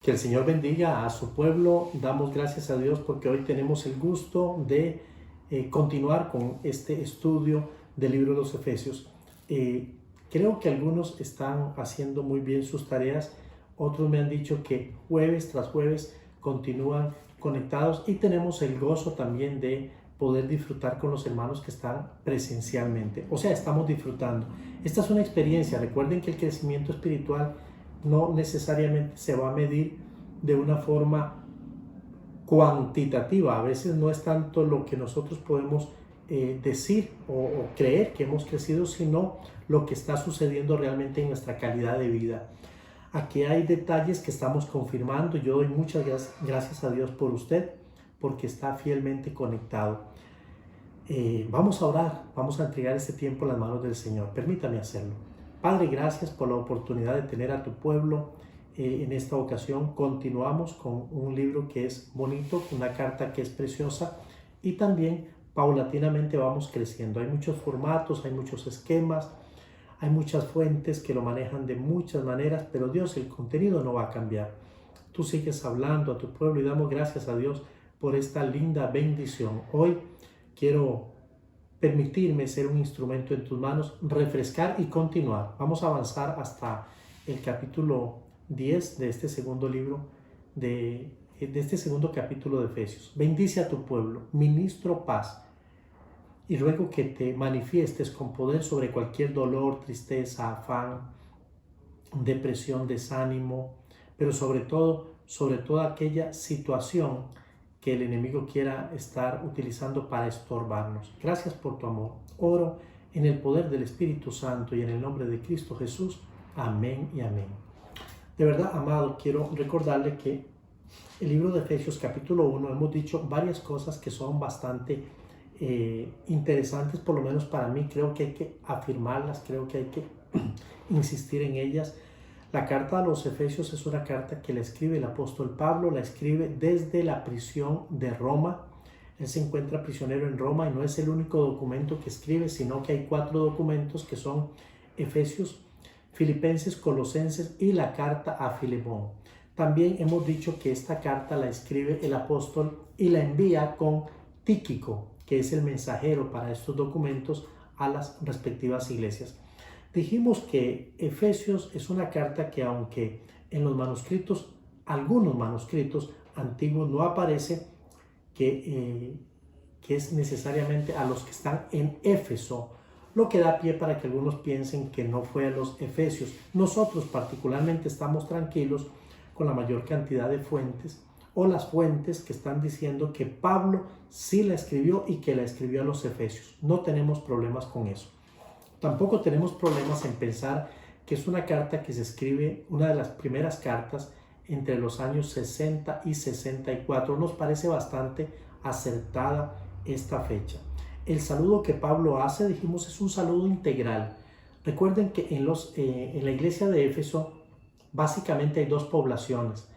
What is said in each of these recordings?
Que el Señor bendiga a su pueblo. Damos gracias a Dios porque hoy tenemos el gusto de continuar con este estudio del libro de los Efesios. Creo que algunos están haciendo muy bien sus tareas, otros me han dicho que jueves tras jueves continúan conectados y tenemos el gozo también de poder disfrutar con los hermanos que están presencialmente. O sea, estamos disfrutando. Esta es una experiencia. Recuerden que el crecimiento espiritual no necesariamente se va a medir de una forma cuantitativa. A veces no es tanto lo que nosotros podemos decir o creer que hemos crecido, sino lo que está sucediendo realmente en nuestra calidad de vida. Aquí hay detalles que estamos confirmando. Yo doy muchas gracias a Dios por usted, porque está fielmente conectado. Vamos a orar, vamos a entregar este tiempo en las manos del Señor. Permítame hacerlo. Padre, gracias por la oportunidad de tener a tu pueblo. En esta ocasión continuamos con un libro que es bonito, una carta que es preciosa y también paulatinamente vamos creciendo. Hay muchos formatos, hay muchos esquemas, hay muchas fuentes que lo manejan de muchas maneras, pero Dios, el contenido no va a cambiar. Tú sigues hablando a tu pueblo y damos gracias a Dios por esta linda bendición. Hoy quiero permitirme ser un instrumento en tus manos, refrescar y continuar. Vamos a avanzar hasta el capítulo 10 de este segundo libro, de este segundo capítulo de Efesios. Bendice a tu pueblo, ministro paz, y ruego que te manifiestes con poder sobre cualquier dolor, tristeza, afán, depresión, desánimo, pero sobre toda aquella situación que el enemigo quiera estar utilizando para estorbarnos. Gracias por tu amor. Oro en el poder del Espíritu Santo y en el nombre de Cristo Jesús. Amén y amén. De verdad, amado, quiero recordarle que el libro de Efesios capítulo 1 hemos dicho varias cosas que son bastante interesantes, por lo menos para mí. Creo que hay que afirmarlas, creo que hay que insistir en ellas. La carta a los Efesios es una carta que la escribe el apóstol Pablo, la escribe desde la prisión de Roma. Él se encuentra prisionero en Roma y no es el único documento que escribe, sino que hay 4 documentos que son Efesios, Filipenses, Colosenses y la carta a Filemón. También hemos dicho que esta carta la escribe el apóstol y la envía con Tíquico, que es el mensajero para estos documentos a las respectivas iglesias. Dijimos que Efesios es una carta que, aunque en los manuscritos, algunos manuscritos antiguos no aparece que es necesariamente a los que están en Éfeso, lo que da pie para que algunos piensen que no fue a los Efesios. Nosotros particularmente estamos tranquilos con la mayor cantidad de fuentes, o las fuentes que están diciendo que Pablo sí la escribió y que la escribió a los Efesios. No tenemos problemas con eso. Tampoco tenemos problemas en pensar que es una carta que se escribe, una de las primeras cartas entre los años 60 y 64. Nos parece bastante acertada esta fecha. El saludo que Pablo hace, dijimos, es un saludo integral. Recuerden que en la iglesia de Éfeso básicamente hay 2 poblaciones.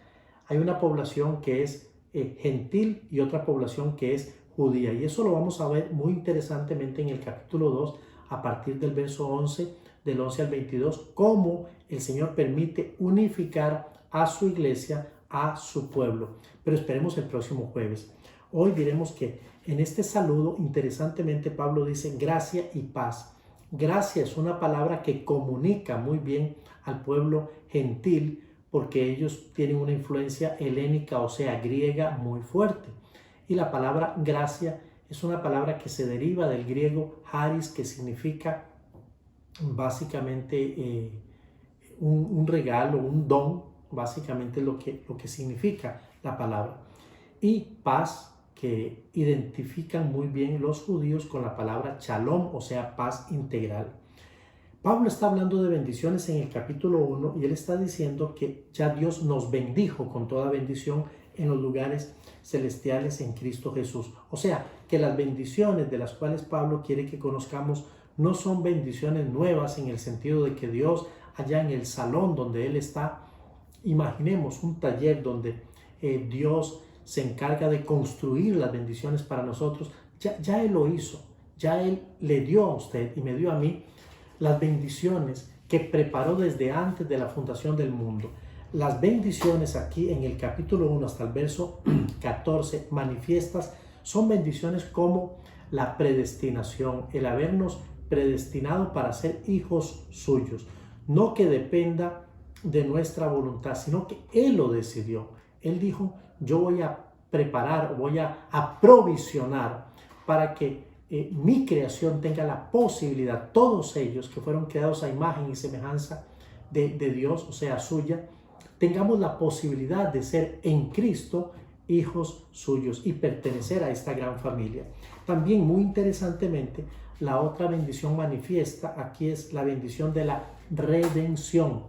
Hay una población que es gentil y otra población que es judía. Y eso lo vamos a ver muy interesantemente en el capítulo 2, a partir del verso 11, del 11 al 22, cómo el Señor permite unificar a su iglesia, a su pueblo. Pero esperemos el próximo jueves. Hoy diremos que en este saludo, interesantemente, Pablo dice gracia y paz. Gracia es una palabra que comunica muy bien al pueblo gentil, porque ellos tienen una influencia helénica, o sea, griega, muy fuerte. Y la palabra gracia es una palabra que se deriva del griego charis, que significa básicamente un regalo, un don, básicamente lo que significa la palabra. Y paz, que identifican muy bien los judíos con la palabra shalom, o sea, paz integral. Pablo está hablando de bendiciones en el capítulo 1 y él está diciendo que ya Dios nos bendijo con toda bendición en los lugares celestiales en Cristo Jesús. O sea, que las bendiciones de las cuales Pablo quiere que conozcamos no son bendiciones nuevas en el sentido de que Dios allá en el salón donde Él está, imaginemos un taller donde Dios se encarga de construir las bendiciones para nosotros. Ya Él lo hizo, ya Él le dio a usted y me dio a mí las bendiciones que preparó desde antes de la fundación del mundo. las bendiciones aquí en el capítulo 1 hasta el verso 14 manifiestas son bendiciones como la predestinación, el habernos predestinado para ser hijos suyos. No que dependa de nuestra voluntad, sino que Él lo decidió. Él dijo, yo voy a preparar, voy a aprovisionar para que mi creación tenga la posibilidad, todos ellos que fueron creados a imagen y semejanza de Dios, o sea, suya, tengamos la posibilidad de ser en Cristo hijos suyos y pertenecer a esta gran familia. También muy interesantemente, la otra bendición manifiesta aquí es la bendición de la redención.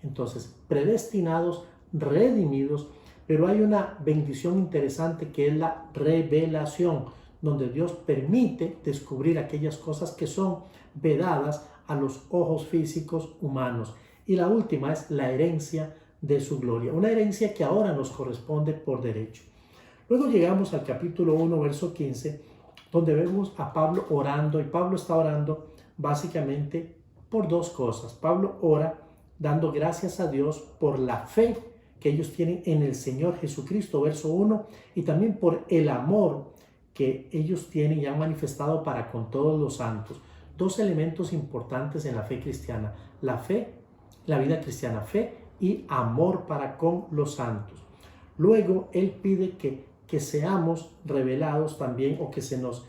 Entonces, predestinados, redimidos, pero hay una bendición interesante que es la revelación, donde Dios permite descubrir aquellas cosas que son vedadas a los ojos físicos humanos. Y la última es la herencia de su gloria, una herencia que ahora nos corresponde por derecho. Luego llegamos al capítulo 1, verso 15, donde vemos a Pablo orando, y Pablo está orando básicamente por dos cosas. Pablo ora dando gracias a Dios por la fe que ellos tienen en el Señor Jesucristo, verso 1, y también por el amor que ellos tienen y han manifestado para con todos los santos. Dos elementos importantes en la fe cristiana: la fe, la vida cristiana, fe y amor para con los santos. Luego él pide que seamos revelados también, o que se nos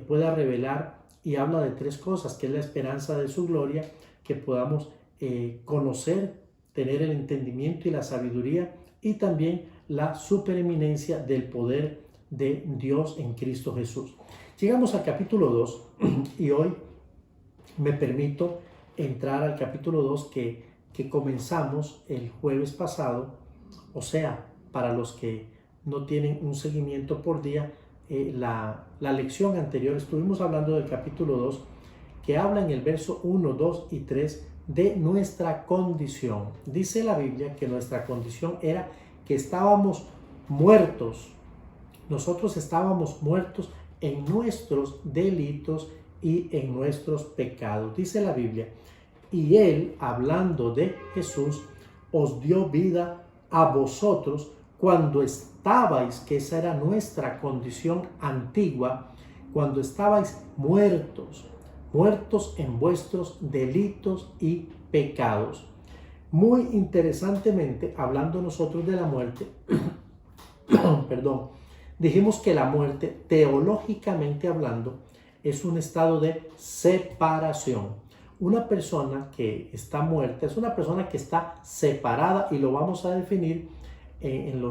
pueda revelar, y habla de tres cosas, que es la esperanza de su gloria, que podamos conocer, tener el entendimiento y la sabiduría, y también la supereminencia del poder de Dios en Cristo Jesús. Llegamos al capítulo 2 y hoy me permito entrar al capítulo 2 que comenzamos el jueves pasado. O sea, para los que no tienen un seguimiento por día, la lección anterior estuvimos hablando del capítulo 2, que habla en el verso 1, 2 y 3 de nuestra condición. Dice la Biblia que nuestra condición era que estábamos muertos. Nosotros estábamos muertos en nuestros delitos y en nuestros pecados. Dice la Biblia, y Él, hablando de Jesús, os dio vida a vosotros cuando estabais, que esa era nuestra condición antigua, cuando estabais muertos en vuestros delitos y pecados. Muy interesantemente, hablando nosotros de la muerte, dijimos que la muerte, teológicamente hablando, es un estado de separación. Una persona que está muerta es una persona que está separada, y lo vamos a definir en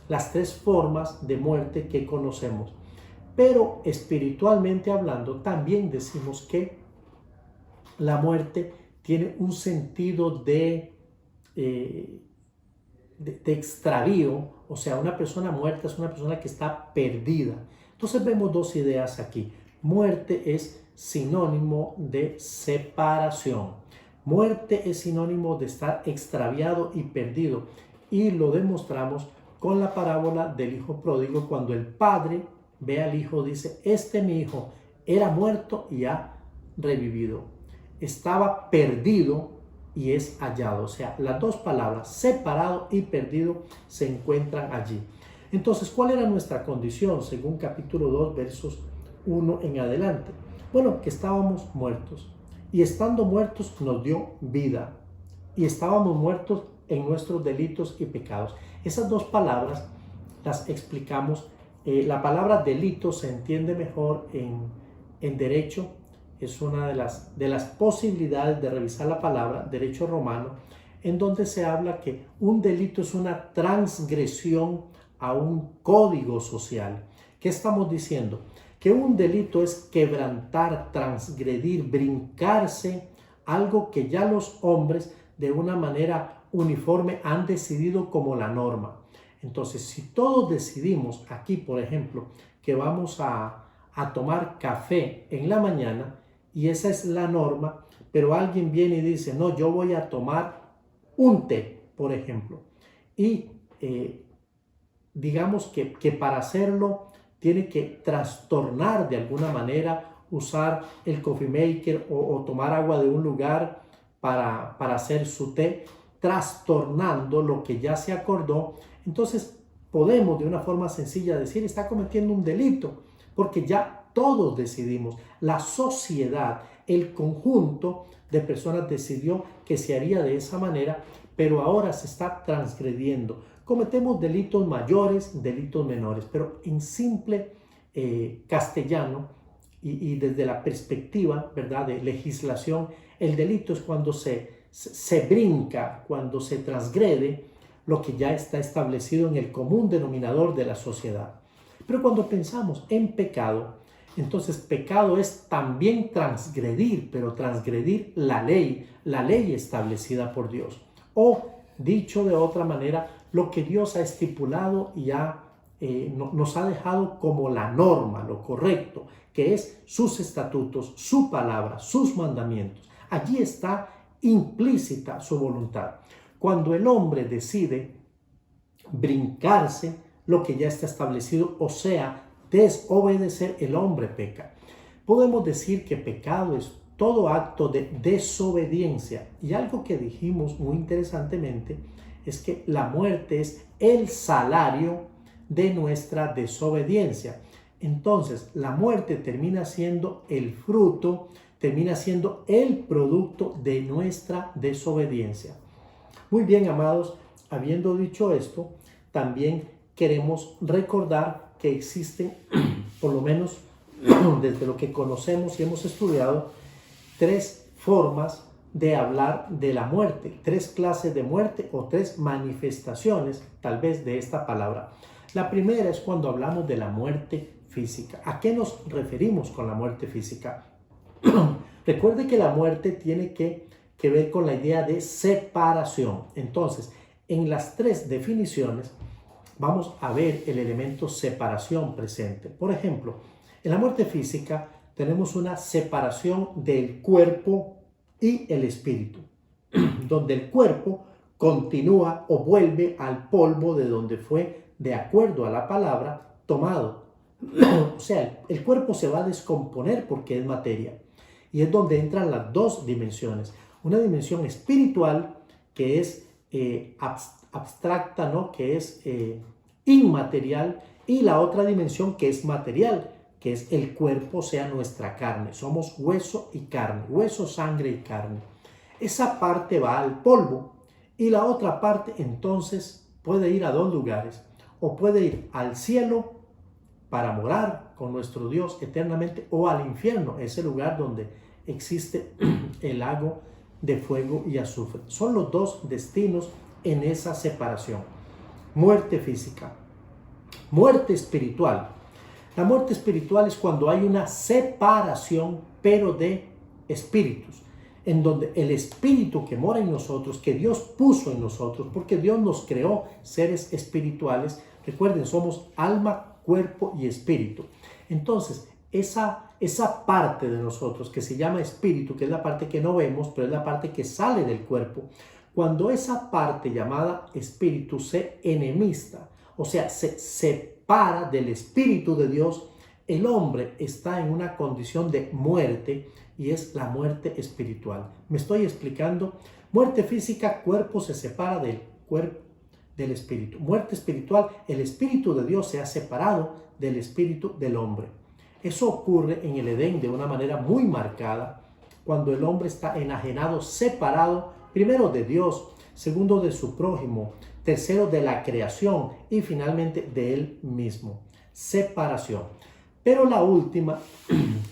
las tres formas de muerte que conocemos. Pero espiritualmente hablando, también decimos que la muerte tiene un sentido de extravío. O sea, una persona muerta es una persona que está perdida. Entonces vemos dos ideas aquí. Muerte es sinónimo de separación. Muerte es sinónimo de estar extraviado y perdido. Y lo demostramos con la parábola del hijo pródigo, cuando el padre ve al hijo, dice, mi hijo era muerto y ha revivido. Estaba perdido y es hallado. O sea, las dos palabras, separado y perdido, se encuentran allí. Entonces, ¿cuál era nuestra condición según capítulo 2, versos 1 en adelante? Bueno, que estábamos muertos, y estando muertos nos dio vida, y estábamos muertos en nuestros delitos y pecados. Esas dos palabras las explicamos. La palabra delito se entiende mejor en derecho. Es una de las posibilidades de revisar la palabra derecho romano, en donde se habla que un delito es una transgresión a un código social. ¿Qué estamos diciendo? Que un delito es quebrantar, transgredir, brincarse algo que ya los hombres de una manera uniforme han decidido como la norma. Entonces, si todos decidimos aquí, por ejemplo, que vamos a tomar café en la mañana, y esa es la norma, pero alguien viene y dice, no, yo voy a tomar un té, por ejemplo, y digamos que para hacerlo tiene que trastornar de alguna manera, usar el coffee maker o tomar agua de un lugar para hacer su té. trastornando lo que ya se acordó, entonces podemos de una forma sencilla decir, está cometiendo un delito, porque ya todos decidimos, la sociedad, el conjunto de personas decidió que se haría de esa manera, pero ahora se está transgrediendo. Cometemos delitos mayores, delitos menores, pero en simple castellano y desde la perspectiva, ¿verdad?, de legislación, el delito es cuando se brinca, cuando se transgrede lo que ya está establecido en el común denominador de la sociedad. Pero cuando pensamos en pecado, entonces pecado es también transgredir, pero transgredir la ley establecida por Dios. O, dicho de otra manera, lo que Dios ha estipulado y nos ha dejado como la norma, lo correcto, que es sus estatutos, su palabra, sus mandamientos. Allí está implícita su voluntad. Cuando el hombre decide brincarse lo que ya está establecido, o sea, desobedecer, el hombre peca. Podemos decir que pecado es todo acto de desobediencia. Y algo que dijimos muy interesantemente es que la muerte es el salario de nuestra desobediencia. Entonces, la muerte termina siendo el fruto, termina siendo el producto de nuestra desobediencia. Muy bien, amados, habiendo dicho esto, también queremos recordar que existen, por lo menos desde lo que conocemos y hemos estudiado, tres formas de hablar de la muerte, tres clases de muerte o tres manifestaciones, tal vez, de esta palabra. La primera es cuando hablamos de la muerte física. ¿A qué nos referimos con la muerte física? Recuerde que la muerte tiene que ver con la idea de separación. Entonces, en las tres definiciones vamos a ver el elemento separación presente. Por ejemplo, en la muerte física tenemos una separación del cuerpo y el espíritu, donde el cuerpo continúa o vuelve al polvo de donde fue, de acuerdo a la palabra, tomado. O sea, el cuerpo se va a descomponer porque es materia. Y es donde entran las dos dimensiones. Una dimensión espiritual que es abstracta, ¿no?, que es inmaterial, y la otra dimensión que es material, que es el cuerpo, o sea, nuestra carne. Somos hueso y carne, hueso, sangre y carne. Esa parte va al polvo y la otra parte entonces puede ir a dos lugares, o puede ir al cielo para morar con nuestro Dios eternamente, o al infierno, ese lugar donde existe el lago de fuego y azufre. Son los dos destinos en esa separación. Muerte física. Muerte espiritual. La muerte espiritual es cuando hay una separación, pero de espíritus, en donde el espíritu que mora en nosotros, que Dios puso en nosotros, porque Dios nos creó seres espirituales. Recuerden, somos alma, cuerpo y espíritu. Entonces, esa parte de nosotros que se llama espíritu, que es la parte que no vemos, pero es la parte que sale del cuerpo, cuando esa parte llamada espíritu se enemista, o sea, se separa del espíritu de Dios, el hombre está en una condición de muerte, y es la muerte espiritual. ¿Me estoy explicando? Muerte física, cuerpo se separa del cuerpo, del espíritu. Muerte espiritual, el espíritu de Dios se ha separado del espíritu del hombre. Eso ocurre en el Edén de una manera muy marcada, cuando el hombre está enajenado, separado, primero de Dios, segundo de su prójimo, tercero de la creación y finalmente de él mismo. Separación. Pero la última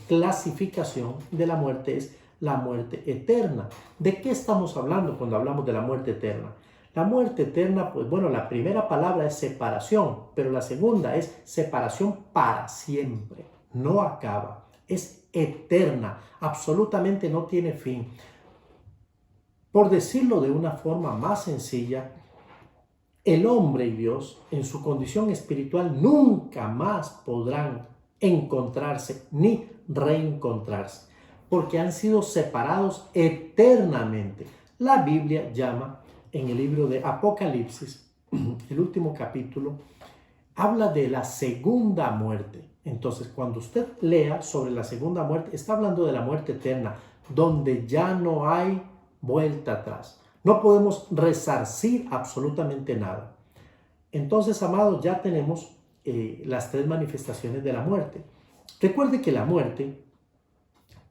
clasificación de la muerte es la muerte eterna. ¿De qué estamos hablando cuando hablamos de la muerte eterna? La muerte eterna, pues bueno, la primera palabra es separación, pero la segunda es separación para siempre. No acaba, es eterna, absolutamente no tiene fin. Por decirlo de una forma más sencilla, el hombre y Dios en su condición espiritual nunca más podrán encontrarse ni reencontrarse, porque han sido separados eternamente. La Biblia llama en el libro de Apocalipsis, el último capítulo, habla de la segunda muerte. Entonces, cuando usted lea sobre la segunda muerte, está hablando de la muerte eterna, donde ya no hay vuelta atrás. No podemos resarcir absolutamente nada. Entonces, amados, ya tenemos las tres manifestaciones de la muerte. Recuerde que la muerte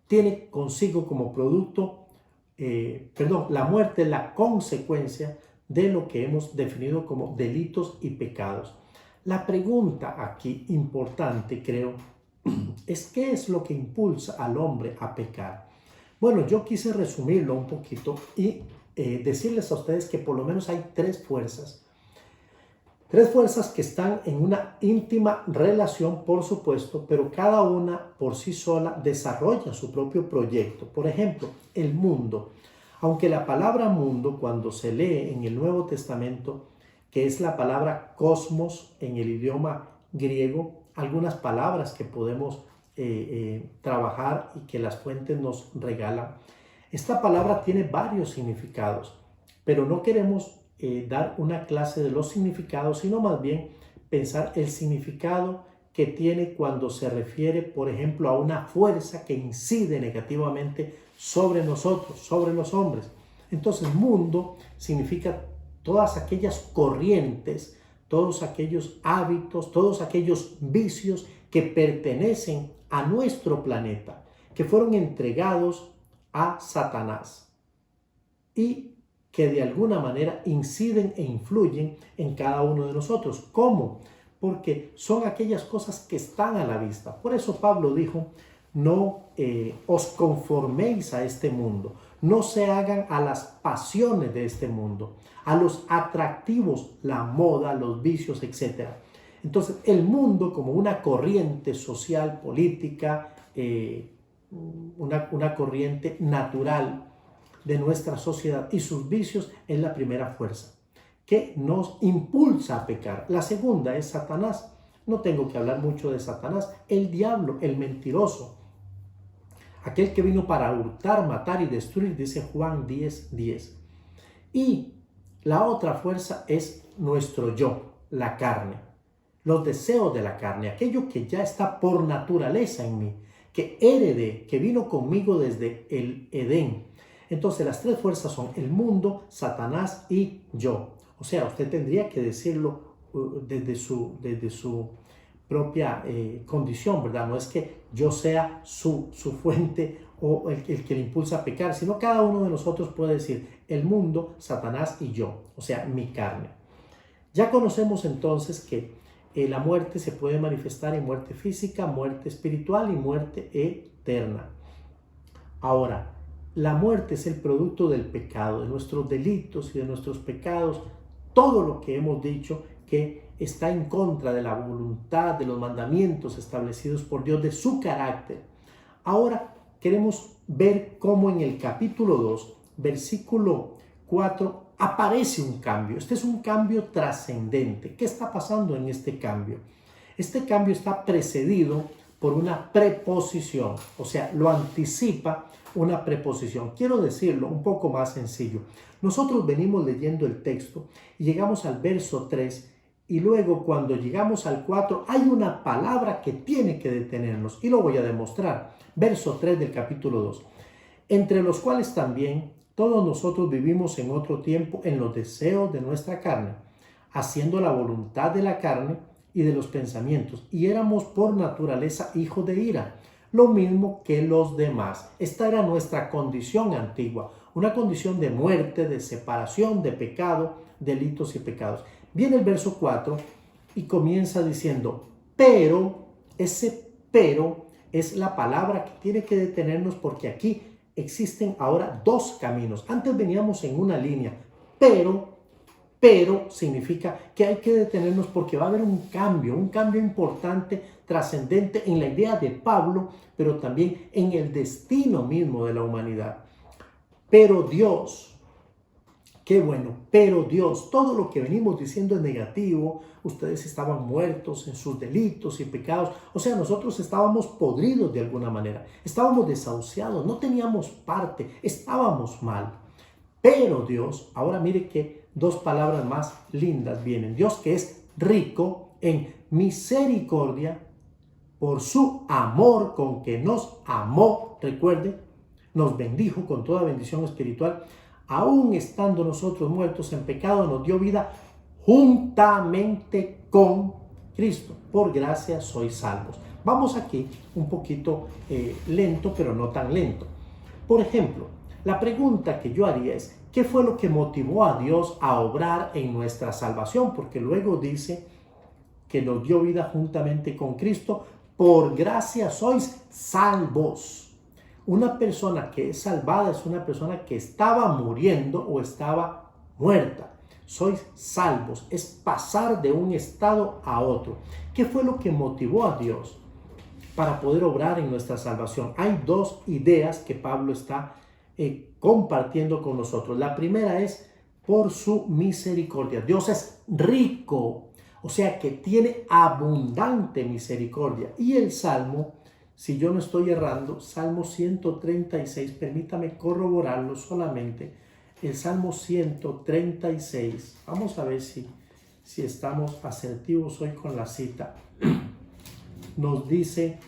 tiene consigo como producto, la muerte es la consecuencia de lo que hemos definido como delitos y pecados. La pregunta aquí importante, creo, es ¿qué es lo que impulsa al hombre a pecar? Bueno, yo quise resumirlo un poquito y decirles a ustedes que por lo menos hay tres fuerzas que están en una íntima relación, por supuesto, pero cada una por sí sola desarrolla su propio proyecto. Por ejemplo, el mundo. Aunque la palabra mundo, cuando se lee en el Nuevo Testamento, que es la palabra cosmos en el idioma griego, algunas palabras que podemos trabajar y que las fuentes nos regalan. Esta palabra tiene varios significados, pero no queremos dar una clase de los significados, sino más bien pensar el significado que tiene cuando se refiere, por ejemplo, a una fuerza que incide negativamente sobre nosotros, sobre los hombres. Entonces, mundo significa todas aquellas corrientes, todos aquellos hábitos, todos aquellos vicios que pertenecen a nuestro planeta, que fueron entregados a Satanás y que de alguna manera inciden e influyen en cada uno de nosotros. ¿Cómo? Porque son aquellas cosas que están a la vista. Por eso Pablo dijo, no os conforméis a este mundo, no se hagan a las pasiones de este mundo, a los atractivos, la moda, los vicios, etc. Entonces, el mundo como una corriente social, política, una corriente natural de nuestra sociedad y sus vicios es la primera fuerza que nos impulsa a pecar. La segunda es Satanás. No tengo que hablar mucho de Satanás, el diablo, el mentiroso, aquel que vino para hurtar, matar y destruir, dice Juan 10:10. Y la otra fuerza es nuestro yo, la carne, los deseos de la carne, aquello que ya está por naturaleza en mí, que heredé, que vino conmigo desde el Edén. Entonces las tres fuerzas son el mundo, Satanás y yo. O sea, usted tendría que decirlo desde su propia condición, ¿verdad? No es que yo sea su fuente o el que le impulsa a pecar, sino cada uno de nosotros puede decir el mundo, Satanás y yo, o sea, mi carne. Ya conocemos entonces que la muerte se puede manifestar en muerte física, muerte espiritual y muerte eterna. Ahora, la muerte es el producto del pecado, de nuestros delitos y de nuestros pecados, todo lo que hemos dicho que está en contra de la voluntad, de los mandamientos establecidos por Dios, de su carácter. Ahora queremos ver cómo en el capítulo 2, versículo 4, aparece un cambio. Este es un cambio trascendente. ¿Qué está pasando en este cambio? Este cambio está precedido por una preposición, o sea, lo anticipa una preposición. Quiero decirlo un poco más sencillo. Nosotros venimos leyendo el texto y llegamos al verso 3 y luego cuando llegamos al 4 hay una palabra que tiene que detenernos y lo voy a demostrar. Verso 3 del capítulo 2. Entre los cuales también todos nosotros vivimos en otro tiempo en los deseos de nuestra carne, haciendo la voluntad de la carne y de los pensamientos, y éramos por naturaleza hijos de ira, lo mismo que los demás. Esta era nuestra condición antigua, una condición de muerte, de separación, de pecado, delitos y pecados. Viene el verso 4 y comienza diciendo, pero, ese pero es la palabra que tiene que detenernos porque aquí existen ahora dos caminos. Antes veníamos en una línea, pero significa que hay que detenernos porque va a haber un cambio importante, trascendente en la idea de Pablo, pero también en el destino mismo de la humanidad. Pero Dios, qué bueno, pero Dios, todo lo que venimos diciendo es negativo, ustedes estaban muertos en sus delitos y pecados, o sea, nosotros estábamos podridos de alguna manera, estábamos desahuciados, no teníamos parte, estábamos mal. Pero Dios, ahora mire que dos palabras más lindas vienen. Dios que es rico en misericordia por su amor con que nos amó, recuerde, nos bendijo con toda bendición espiritual, aún estando nosotros muertos en pecado, nos dio vida juntamente con Cristo. Por gracia sois salvos. Vamos aquí un poquito lento, pero no tan lento. Por ejemplo, la pregunta que yo haría es, ¿qué fue lo que motivó a Dios a obrar en nuestra salvación? Porque luego dice que nos dio vida juntamente con Cristo. Por gracia sois salvos. Una persona que es salvada es una persona que estaba muriendo o estaba muerta. Sois salvos. Es pasar de un estado a otro. ¿Qué fue lo que motivó a Dios para poder obrar en nuestra salvación? Hay dos ideas que Pablo está compartiendo con nosotros. La primera es por su misericordia. Dios es rico, o sea que tiene abundante misericordia. Y el Salmo, si yo no estoy errando, Salmo 136, permítame corroborarlo solamente. El Salmo 136, vamos a ver si estamos asertivos hoy con la cita. Nos dice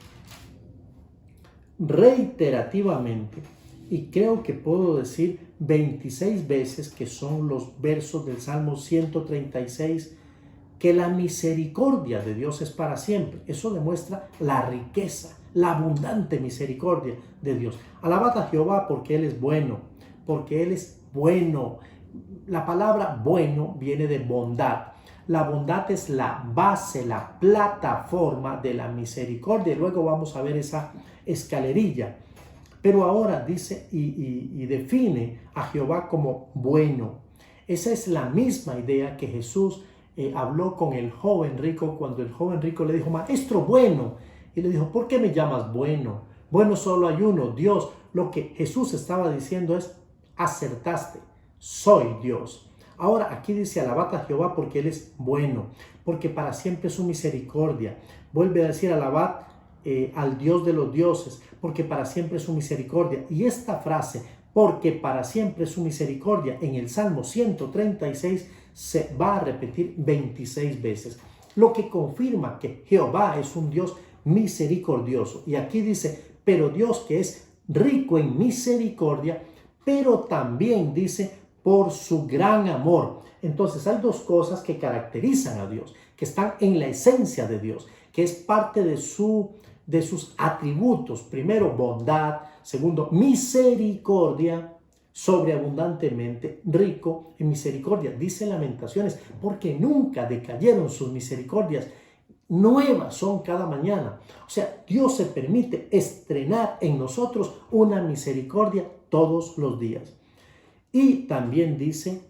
reiterativamente, y creo que puedo decir 26 veces, que son los versos del Salmo 136, que la misericordia de Dios es para siempre. Eso demuestra la riqueza, la abundante misericordia de Dios. Alabad a Jehová porque Él es bueno, porque Él es bueno. La palabra bueno viene de bondad. La bondad es la base, la plataforma de la misericordia. Luego vamos a ver esa escalerilla. Pero ahora dice y define a Jehová como bueno. Esa es la misma idea que Jesús habló con el joven rico cuando el joven rico le dijo, maestro bueno. Y le dijo, ¿por qué me llamas bueno? Bueno, solo hay uno, Dios. Lo que Jesús estaba diciendo es, acertaste, soy Dios. Ahora aquí dice, alabad a Jehová porque Él es bueno, porque para siempre es su misericordia. Vuelve a decir, alabad al Dios de los dioses, porque para siempre es su misericordia. Y esta frase, porque para siempre es su misericordia, en el Salmo 136 se va a repetir 26 veces, lo que confirma que Jehová es un Dios misericordioso. Y aquí dice, pero Dios que es rico en misericordia, pero también dice, por su gran amor. Entonces hay dos cosas que caracterizan a Dios, que están en la esencia de Dios, que es parte de sus atributos. Primero, bondad. Segundo, misericordia, sobreabundantemente rico en misericordia. Dice Lamentaciones, porque nunca decayeron sus misericordias. Nuevas son cada mañana. O sea, Dios se permite estrenar en nosotros una misericordia todos los días. Y también dice,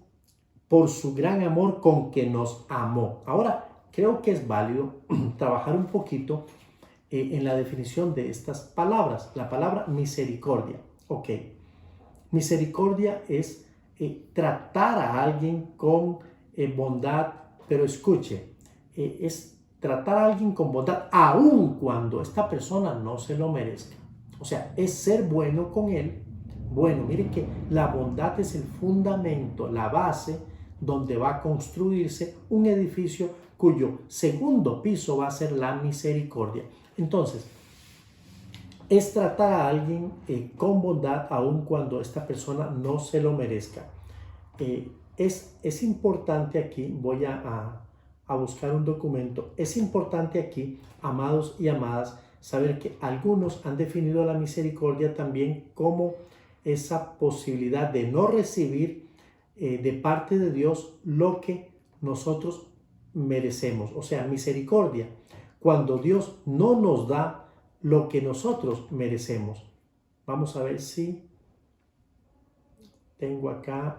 por su gran amor con que nos amó. Ahora, creo que es válido trabajar un poquito en la definición de estas palabras. La palabra misericordia. Ok. Misericordia es tratar a alguien con bondad, pero escuche, es tratar a alguien con bondad aun cuando esta persona no se lo merezca. O sea, es ser bueno con él. Bueno, mire que la bondad es el fundamento, la base donde va a construirse un edificio cuyo segundo piso va a ser la misericordia. Entonces, es tratar a alguien con bondad aun cuando esta persona no se lo merezca. Es importante aquí, voy a buscar un documento, es importante aquí, amados y amadas, saber que algunos han definido la misericordia también como esa posibilidad de no recibir de parte de Dios lo que nosotros merecemos. O sea, misericordia, cuando Dios no nos da lo que nosotros merecemos. Vamos a ver si tengo acá.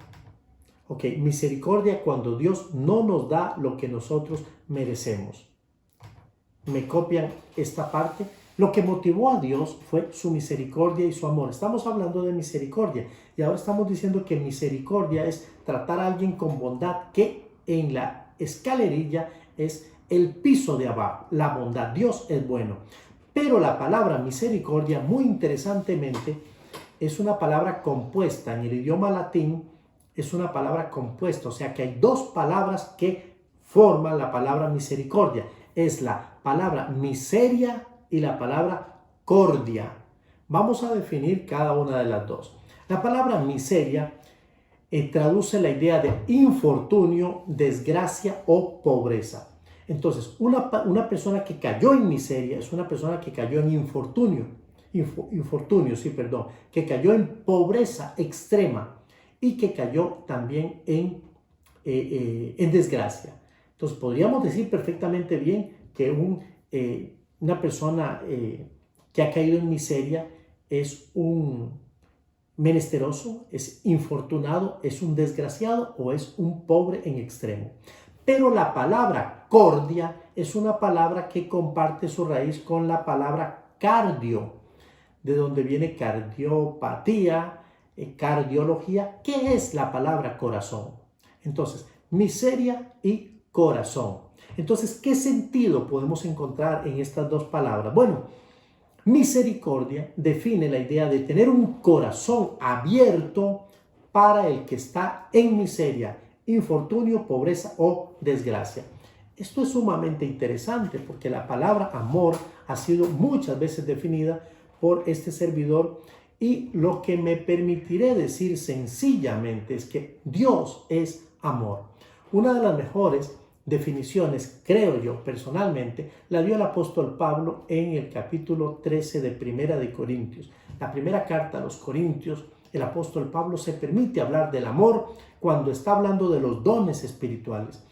Ok, misericordia cuando Dios no nos da lo que nosotros merecemos. ¿Me copian esta parte? Lo que motivó a Dios fue su misericordia y su amor. Estamos hablando de misericordia y ahora estamos diciendo que misericordia es tratar a alguien con bondad, que en la escalerilla es el piso de abajo, la bondad. Dios es bueno. Pero la palabra misericordia, muy interesantemente, es una palabra compuesta. En el idioma latín es una palabra compuesta, o sea que hay dos palabras que forman la palabra misericordia. Es la palabra miseria y la palabra cordia. Vamos a definir cada una de las dos. La palabra miseria traduce la idea de infortunio, desgracia o pobreza. Entonces, una persona que cayó en miseria es una persona que cayó en que cayó en pobreza extrema y que cayó también en desgracia. Entonces, podríamos decir perfectamente bien que una persona que ha caído en miseria es un menesteroso, es infortunado, es un desgraciado o es un pobre en extremo. Pero la palabra cordia es una palabra que comparte su raíz con la palabra cardio, de donde viene cardiopatía, cardiología. ¿Qué es la palabra corazón? Entonces, miseria y corazón. Entonces, ¿qué sentido podemos encontrar en estas dos palabras? Bueno, misericordia define la idea de tener un corazón abierto para el que está en miseria, infortunio, pobreza o desgracia. Esto es sumamente interesante porque la palabra amor ha sido muchas veces definida por este servidor y lo que me permitiré decir sencillamente es que Dios es amor. Una de las mejores definiciones, creo yo personalmente, la dio el apóstol Pablo en el capítulo 13 de Primera de Corintios. La primera carta a los Corintios, el apóstol Pablo se permite hablar del amor cuando está hablando de los dones espirituales.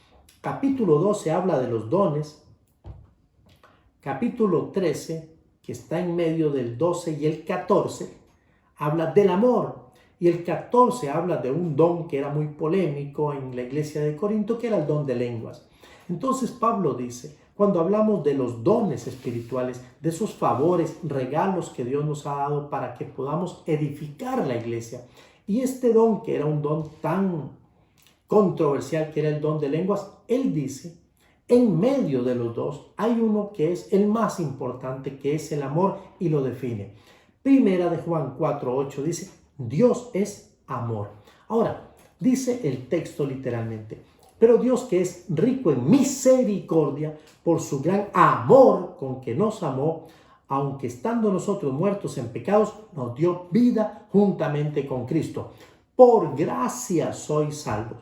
Capítulo 12 habla de los dones. Capítulo 13, que está en medio del 12 y el 14, habla del amor. Y el 14 habla de un don que era muy polémico en la iglesia de Corinto, que era el don de lenguas. Entonces Pablo dice, cuando hablamos de los dones espirituales, de esos favores, regalos que Dios nos ha dado para que podamos edificar la iglesia, y este don que era un don tan controversial, que era el don de lenguas, él dice, en medio de los dos hay uno que es el más importante, que es el amor, y lo define. Primera de Juan 4:8 dice, Dios es amor. Ahora, dice el texto literalmente, pero Dios, que es rico en misericordia, por su gran amor con que nos amó, aunque estando nosotros muertos en pecados, nos dio vida juntamente con Cristo. Por gracia sois salvos.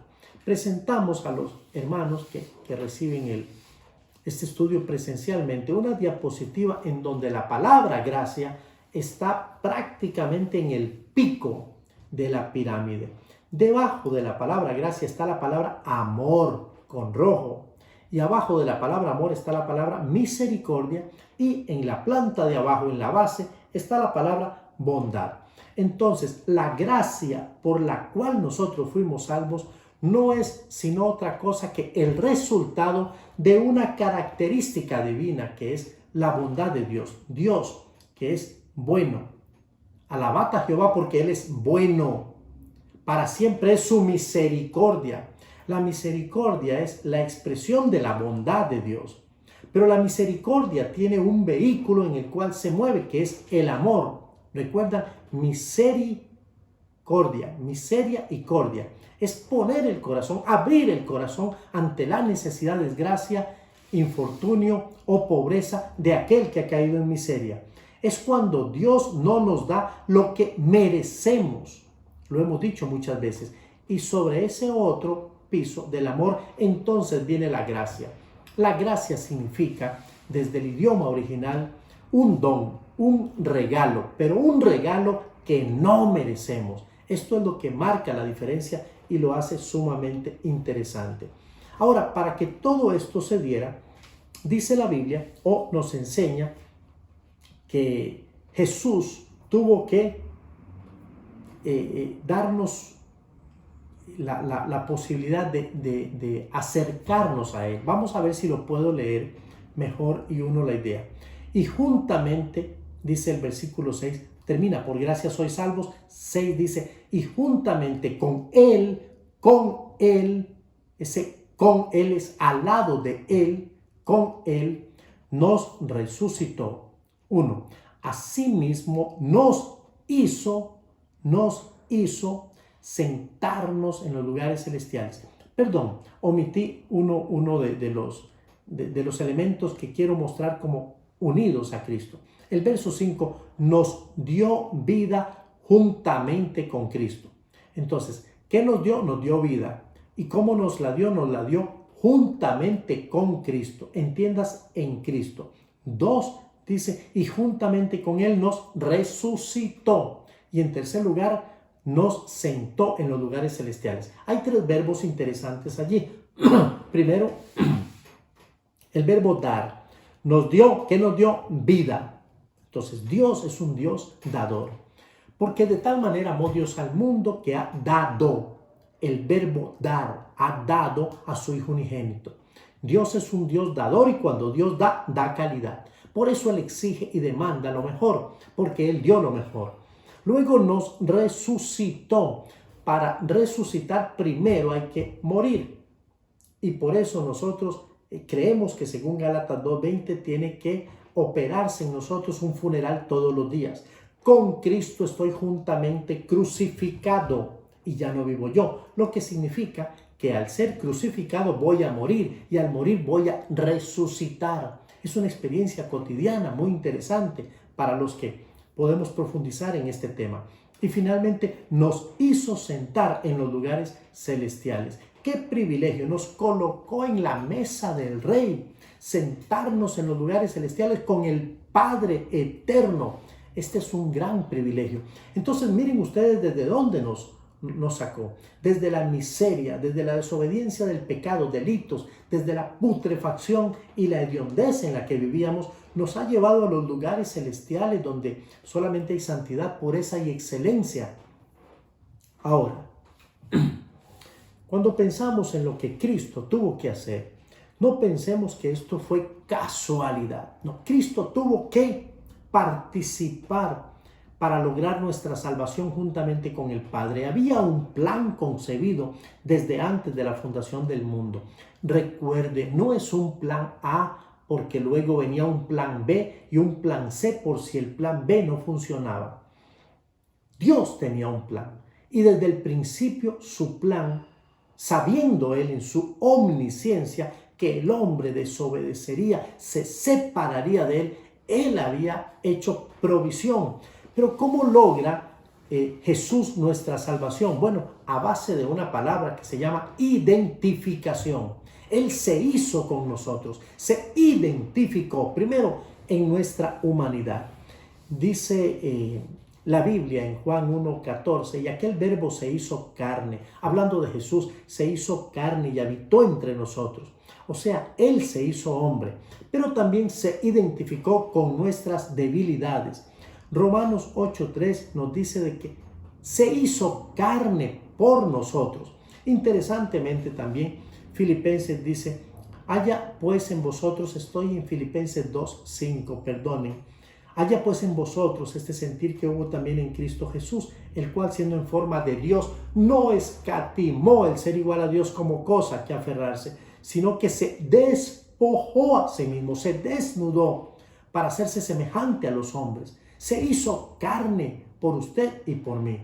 Presentamos a los hermanos que reciben este estudio presencialmente una diapositiva en donde la palabra gracia está prácticamente en el pico de la pirámide. Debajo de la palabra gracia está la palabra amor con rojo, y abajo de la palabra amor está la palabra misericordia, y en la planta de abajo, en la base, está la palabra bondad. Entonces, la gracia por la cual nosotros fuimos salvos no es sino otra cosa que el resultado de una característica divina, que es la bondad de Dios. Dios, que es bueno. Alabad a Jehová porque Él es bueno. Para siempre es su misericordia. La misericordia es la expresión de la bondad de Dios. Pero la misericordia tiene un vehículo en el cual se mueve, que es el amor. Recuerda, misericordia, miseria y cordia. Es poner el corazón, abrir el corazón ante la necesidad, desgracia, infortunio o pobreza de aquel que ha caído en miseria. Es cuando Dios no nos da lo que merecemos. Lo hemos dicho muchas veces. Y sobre ese otro piso del amor, entonces viene la gracia. La gracia significa, desde el idioma original, un don, un regalo, pero un regalo que no merecemos. Esto es lo que marca la diferencia y lo hace sumamente interesante. Ahora, para que todo esto se diera, dice la Biblia o nos enseña que Jesús tuvo que darnos la posibilidad de acercarnos a Él. Vamos a ver si lo puedo leer mejor y uno la idea. Y juntamente, dice el versículo 6, termina, por gracia sois salvos. 6 dice, y juntamente con Él, ese con Él es al lado de Él, con Él nos resucitó. 1. Asimismo nos hizo sentarnos en los lugares celestiales. Perdón, omití uno de los elementos que quiero mostrar como unidos a Cristo. El verso 5 nos dio vida juntamente con Cristo. Entonces, ¿Qué nos dio? Nos dio vida. ¿Y cómo nos la dio? Nos la dio juntamente con Cristo. Entiendas, en Cristo. 2, dice, y juntamente con Él nos resucitó. Y en tercer lugar, nos sentó en los lugares celestiales. Hay 3 verbos interesantes allí. Primero, el verbo dar. Nos dio, ¿qué nos dio? Vida. Entonces, Dios es un Dios dador. Porque de tal manera amó Dios al mundo que ha dado. El verbo dar, ha dado a su Hijo unigénito. Dios es un Dios dador y cuando Dios da, da calidad. Por eso Él exige y demanda lo mejor, porque Él dio lo mejor. Luego nos resucitó. Para resucitar primero hay que morir. Y por eso nosotros creemos que según Gálatas 2:20 tiene que operarse en nosotros un funeral todos los días. Con Cristo estoy juntamente crucificado y ya no vivo yo, lo que significa que al ser crucificado voy a morir y al morir voy a resucitar. Es una experiencia cotidiana muy interesante para los que podemos profundizar en este tema. Y finalmente nos hizo sentar en los lugares celestiales. ¡Qué privilegio! Nos colocó en la mesa del Rey, sentarnos en los lugares celestiales con el Padre eterno. Este es un gran privilegio. Entonces miren ustedes desde dónde nos sacó. Desde la miseria, desde la desobediencia del pecado, delitos, desde la putrefacción y la hediondez en la que vivíamos, nos ha llevado a los lugares celestiales donde solamente hay santidad, pureza y excelencia. Ahora, cuando pensamos en lo que Cristo tuvo que hacer, no pensemos que esto fue casualidad. No, Cristo tuvo que participar para lograr nuestra salvación juntamente con el Padre. Había un plan concebido desde antes de la fundación del mundo. Recuerde, no es un plan A porque luego venía un plan B y un plan C por si el plan B no funcionaba. Dios tenía un plan y desde el principio su plan, sabiendo Él en su omnisciencia que el hombre desobedecería, se separaría de Él, Él había hecho provisión. Pero ¿cómo logra Jesús nuestra salvación? Bueno, a base de una palabra que se llama identificación. Él se hizo con nosotros, se identificó primero en nuestra humanidad. Dice la Biblia en Juan 1:14, y aquel verbo se hizo carne, hablando de Jesús, se hizo carne y habitó entre nosotros. O sea, Él se hizo hombre, pero también se identificó con nuestras debilidades. Romanos 8:3 nos dice de que se hizo carne por nosotros. Interesantemente también, Filipenses dice, haya pues en vosotros, estoy en Filipenses 2:5, perdonen, haya pues en vosotros este sentir que hubo también en Cristo Jesús, el cual siendo en forma de Dios, no escatimó el ser igual a Dios como cosa que aferrarse, sino que se despojó a sí mismo, se desnudó para hacerse semejante a los hombres. Se hizo carne por usted y por mí,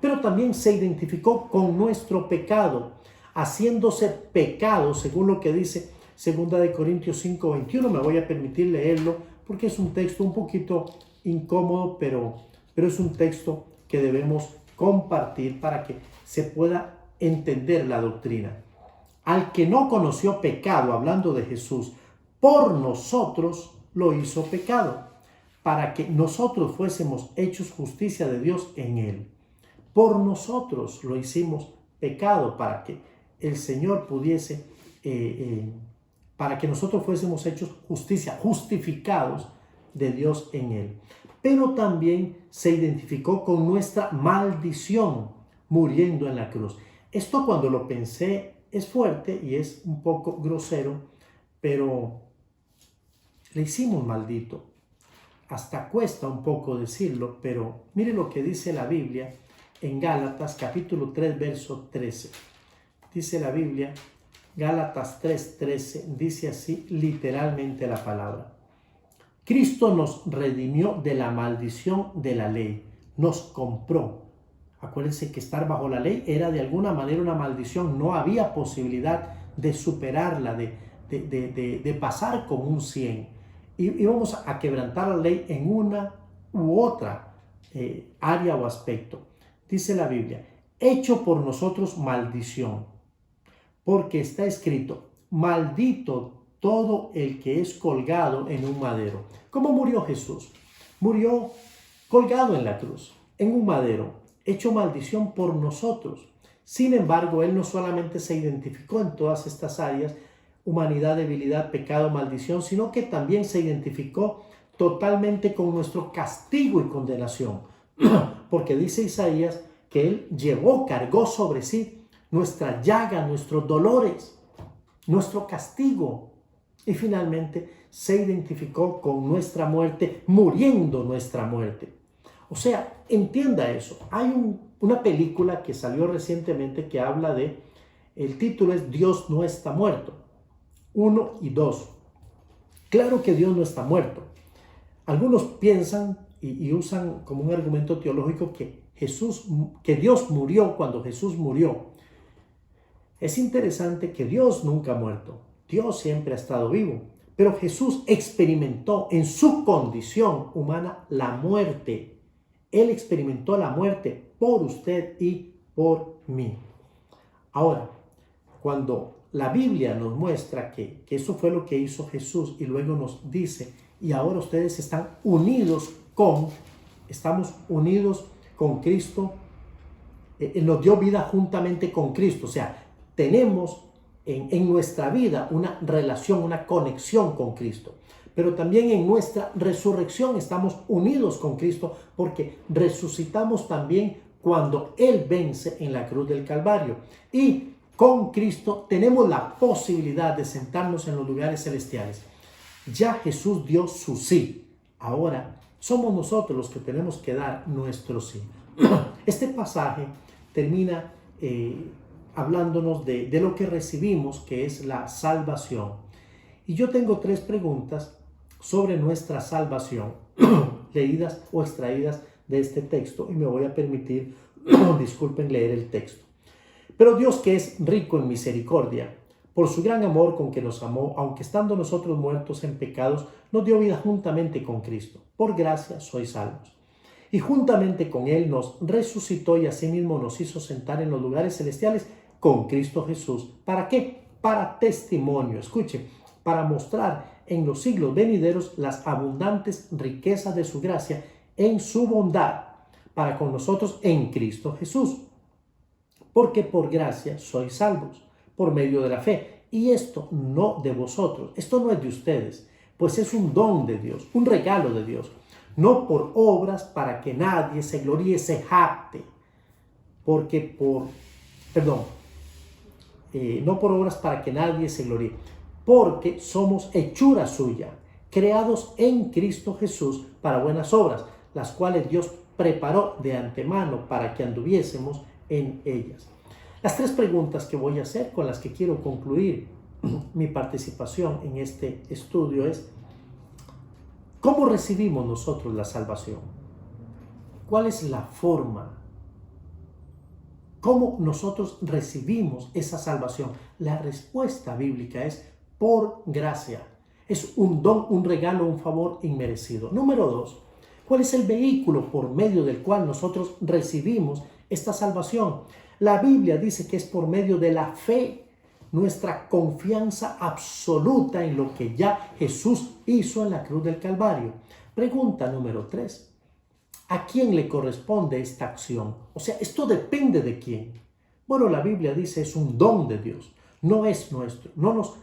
pero también se identificó con nuestro pecado, haciéndose pecado, según lo que dice 2 Corintios 5:21. Me voy a permitir leerlo porque es un texto un poquito incómodo, pero es un texto que debemos compartir para que se pueda entender la doctrina. Al que no conoció pecado, hablando de Jesús, por nosotros lo hizo pecado, para que nosotros fuésemos hechos justicia de Dios en Él. Por nosotros lo hicimos pecado, para que el Señor pudiese, para que nosotros fuésemos hechos justicia, justificados de Dios en Él. Pero también se identificó con nuestra maldición, muriendo en la cruz. Esto cuando lo pensé es fuerte y es un poco grosero, pero le hicimos maldito. Hasta cuesta un poco decirlo, pero mire lo que dice la Biblia en Gálatas capítulo 3, verso 13. Dice la Biblia, Gálatas 3:13, dice así literalmente la palabra. Cristo nos redimió de la maldición de la ley, nos compró. Acuérdense que estar bajo la ley era de alguna manera una maldición, no había posibilidad de superarla, de pasar con un 100. Y vamos a quebrantar la ley en una u otra área o aspecto. Dice la Biblia, hecho por nosotros maldición, porque está escrito, maldito todo el que es colgado en un madero. ¿Cómo murió Jesús? Murió colgado en la cruz, en un madero, hecho maldición por nosotros. Sin embargo, Él no solamente se identificó en todas estas áreas, humanidad, debilidad, pecado, maldición, sino que también se identificó totalmente con nuestro castigo y condenación. Porque dice Isaías que Él cargó sobre sí nuestra llaga, nuestros dolores, nuestro castigo. Y finalmente se identificó con nuestra muerte, muriendo nuestra muerte. O sea, entienda eso. Hay una película que salió recientemente que habla el título es Dios no está muerto. 1 y 2. Claro que Dios no está muerto. Algunos piensan y usan como un argumento teológico que Dios murió cuando Jesús murió. Es interesante que Dios nunca ha muerto. Dios siempre ha estado vivo. Pero Jesús experimentó en su condición humana la muerte. Él experimentó la muerte por usted y por mí. Ahora, cuando la Biblia nos muestra que eso fue lo que hizo Jesús y luego nos dice, y ahora ustedes estamos unidos con Cristo, nos dio vida juntamente con Cristo. O sea, tenemos en nuestra vida una relación, una conexión con Cristo. Pero también en nuestra resurrección estamos unidos con Cristo porque resucitamos también cuando Él vence en la cruz del Calvario. Y con Cristo tenemos la posibilidad de sentarnos en los lugares celestiales. Ya Jesús dio su sí. Ahora somos nosotros los que tenemos que dar nuestro sí. Este pasaje termina hablándonos de lo que recibimos, que es la salvación. Y yo tengo 3 preguntas sobre nuestra salvación, leídas o extraídas de este texto, y me voy a permitir, disculpen, leer el texto. Pero Dios, que es rico en misericordia, por su gran amor con que nos amó, aunque estando nosotros muertos en pecados, nos dio vida juntamente con Cristo. Por gracia sois salvos. Y juntamente con Él nos resucitó y asimismo nos hizo sentar en los lugares celestiales con Cristo Jesús. ¿Para qué? Para testimonio. Escuchen, para mostrar en los siglos venideros las abundantes riquezas de su gracia en su bondad para con nosotros en Cristo Jesús. Porque por gracia sois salvos, por medio de la fe. Y esto no de vosotros, esto no es de ustedes, pues es un don de Dios, un regalo de Dios. No por obras para que nadie se gloríe, se jacte. No por obras para que nadie se gloríe, porque somos hechura suya, creados en Cristo Jesús para buenas obras, las cuales Dios preparó de antemano para que anduviésemos en ellas. Las 3 preguntas que voy a hacer, con las que quiero concluir mi participación en este estudio es: ¿cómo recibimos nosotros la salvación? ¿Cuál es la forma? ¿Cómo nosotros recibimos esa salvación? La respuesta bíblica es por gracia. Es un don, un regalo, un favor inmerecido. Número 2, ¿cuál es el vehículo por medio del cual nosotros recibimos esta salvación? La Biblia dice que es por medio de la fe, nuestra confianza absoluta en lo que ya Jesús hizo en la cruz del Calvario. Pregunta número 3. ¿A quién le corresponde esta acción? O sea, esto depende de quién. Bueno, la Biblia dice es un don de Dios, no es nuestro, no nos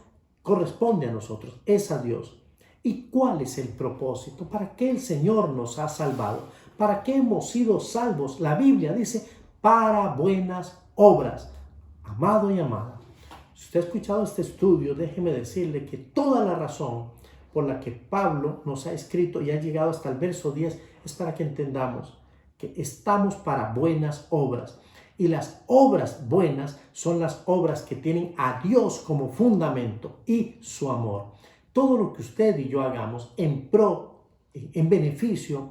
corresponde a nosotros, es a Dios. ¿Y cuál es el propósito? ¿Para qué el Señor nos ha salvado? ¿Para qué hemos sido salvos? La Biblia dice para buenas obras. Amado y amada, si usted ha escuchado este estudio, déjeme decirle que toda la razón por la que Pablo nos ha escrito y ha llegado hasta el verso 10 es para que entendamos que estamos para buenas obras. Y las obras buenas son las obras que tienen a Dios como fundamento y su amor. Todo lo que usted y yo hagamos en beneficio,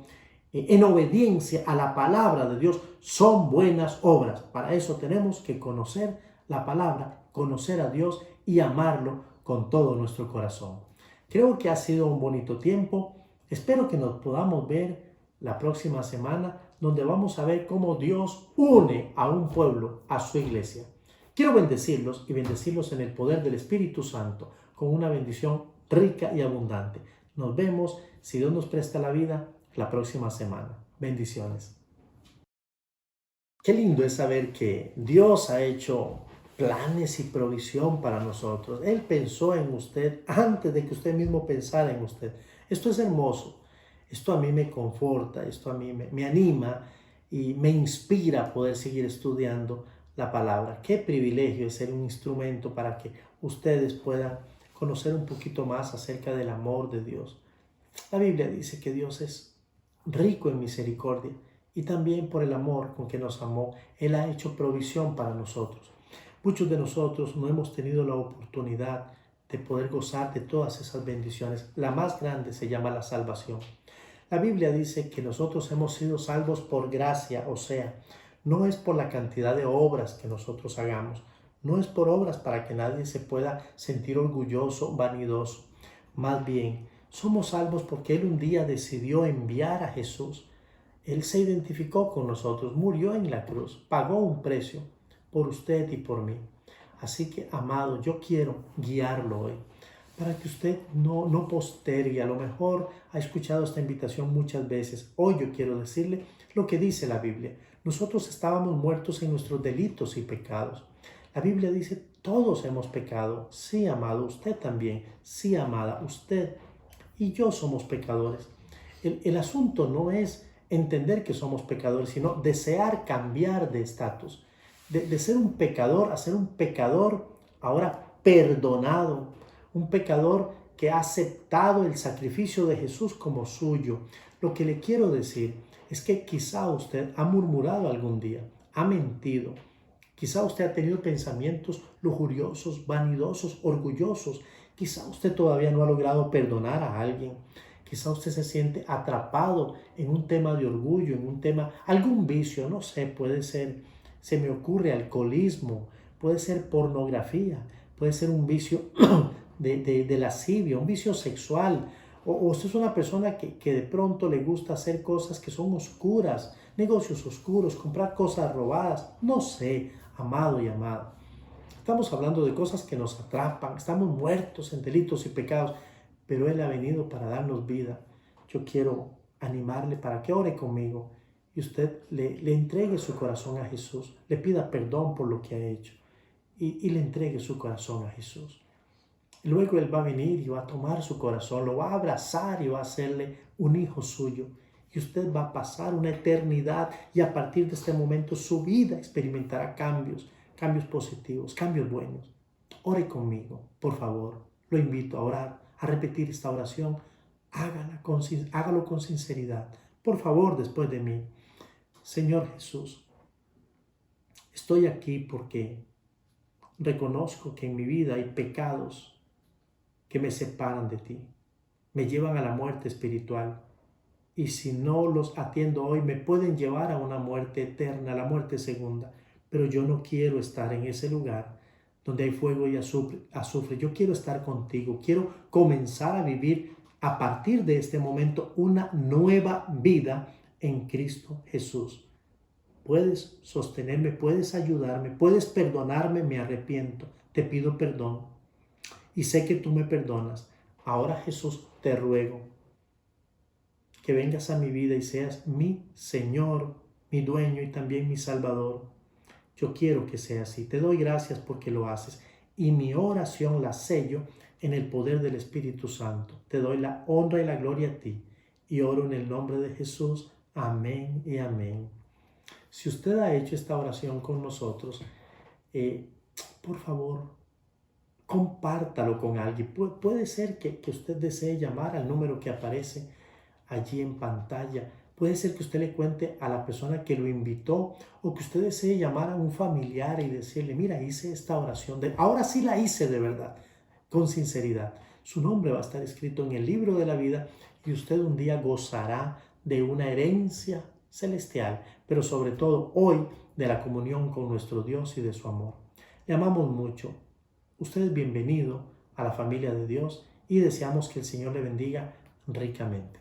en obediencia a la palabra de Dios, son buenas obras. Para eso tenemos que conocer la palabra, conocer a Dios y amarlo con todo nuestro corazón. Creo que ha sido un bonito tiempo. Espero que nos podamos ver la próxima semana, donde vamos a ver cómo Dios une a un pueblo a su iglesia. Quiero bendecirlos y bendecirlos en el poder del Espíritu Santo, con una bendición rica y abundante. Nos vemos, si Dios nos presta la vida, la próxima semana. Bendiciones. Qué lindo es saber que Dios ha hecho planes y provisión para nosotros. Él pensó en usted antes de que usted mismo pensara en usted. Esto es hermoso. Esto a mí me conforta, esto a mí me anima y me inspira a poder seguir estudiando la palabra. Qué privilegio es ser un instrumento para que ustedes puedan conocer un poquito más acerca del amor de Dios. La Biblia dice que Dios es rico en misericordia y también por el amor con que nos amó, Él ha hecho provisión para nosotros. Muchos de nosotros no hemos tenido la oportunidad de poder gozar de todas esas bendiciones. La más grande se llama la salvación. La Biblia dice que nosotros hemos sido salvos por gracia, o sea, no es por la cantidad de obras que nosotros hagamos, no es por obras para que nadie se pueda sentir orgulloso, vanidoso. Más bien, somos salvos porque Él un día decidió enviar a Jesús. Él se identificó con nosotros, murió en la cruz, pagó un precio por usted y por mí. Así que, amado, yo quiero guiarlo hoy para que usted no postergue. A lo mejor ha escuchado esta invitación muchas veces. Hoy yo quiero decirle lo que dice la Biblia. Nosotros estábamos muertos en nuestros delitos y pecados. La Biblia dice, todos hemos pecado. Sí, amado, usted también. Sí, amada, usted y yo somos pecadores. El asunto no es entender que somos pecadores, sino desear cambiar de estatus. De ser un pecador a ser un pecador ahora perdonado, un pecador que ha aceptado el sacrificio de Jesús como suyo. Lo que le quiero decir es que quizá usted ha murmurado algún día, ha mentido, quizá usted ha tenido pensamientos lujuriosos, vanidosos, orgullosos, quizá usted todavía no ha logrado perdonar a alguien, quizá usted se siente atrapado en un tema de orgullo, en un tema, algún vicio, no sé, puede ser, se me ocurre alcoholismo, puede ser pornografía, puede ser un vicio de lascivia, un vicio sexual, o usted es una persona que de pronto le gusta hacer cosas que son oscuras, negocios oscuros, comprar cosas robadas, no sé, amado y amada. Estamos hablando de cosas que nos atrapan, estamos muertos en delitos y pecados, pero Él ha venido para darnos vida. Yo quiero animarle para que ore conmigo y usted le entregue su corazón a Jesús, le pida perdón por lo que ha hecho y le entregue su corazón a Jesús. Luego Él va a venir y va a tomar su corazón, lo va a abrazar y va a hacerle un hijo suyo. Y usted va a pasar una eternidad y a partir de este momento su vida experimentará cambios positivos, cambios buenos. Ore conmigo, por favor. Lo invito a orar, a repetir esta oración. Hágalo con sinceridad. Por favor, después de mí. Señor Jesús, estoy aquí porque reconozco que en mi vida hay pecados que me separan de ti, me llevan a la muerte espiritual. Y si no los atiendo hoy, me pueden llevar a una muerte eterna, a la muerte segunda. Pero yo no quiero estar en ese lugar donde hay fuego y azufre. Yo quiero estar contigo. Quiero comenzar a vivir a partir de este momento una nueva vida en Cristo Jesús. Puedes sostenerme, puedes ayudarme, puedes perdonarme, me arrepiento. Te pido perdón. Y sé que tú me perdonas. Ahora, Jesús, te ruego que vengas a mi vida y seas mi Señor, mi dueño y también mi Salvador. Yo quiero que sea así. Te doy gracias porque lo haces. Y mi oración la sello en el poder del Espíritu Santo. Te doy la honra y la gloria a ti. Y oro en el nombre de Jesús. Amén y amén. Si usted ha hecho esta oración con nosotros, por favor, compártalo con alguien. Puede ser que usted desee llamar al número que aparece allí en pantalla. Puede ser que usted le cuente a la persona que lo invitó o que usted desee llamar a un familiar y decirle, mira, hice esta oración. Ahora sí la hice de verdad, con sinceridad. Su nombre va a estar escrito en el libro de la vida y usted un día gozará de una herencia celestial, pero sobre todo hoy de la comunión con nuestro Dios y de su amor. Le amamos mucho. Usted es bienvenido a la familia de Dios y deseamos que el Señor le bendiga ricamente.